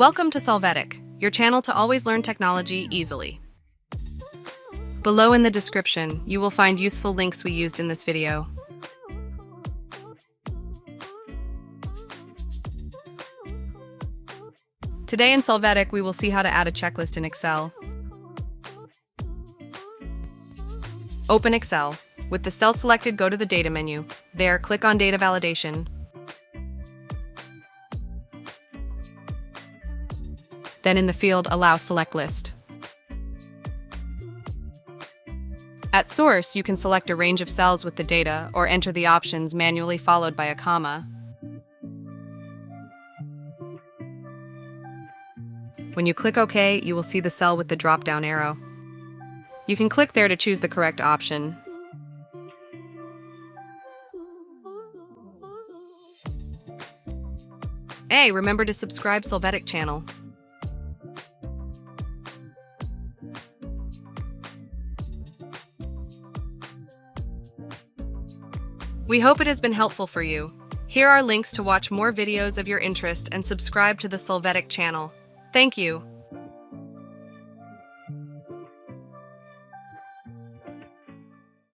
Welcome to Solvetic, your channel to always learn technology easily. Below in the description, you will find useful links we used in this video. Today in Solvetic, we will see how to add a checklist in Excel. Open Excel. With the cell selected, go to the Data menu. There, click on Data Validation. Then in the field, allow Select List. At Source, you can select a range of cells with the data or enter the options manually followed by a comma. When you click OK, you will see the cell with the drop-down arrow. You can click there to choose the correct option. Hey, remember to subscribe Solvetic channel. We hope it has been helpful for you. Here are links to watch more videos of your interest and subscribe to the Solvetic channel. Thank you.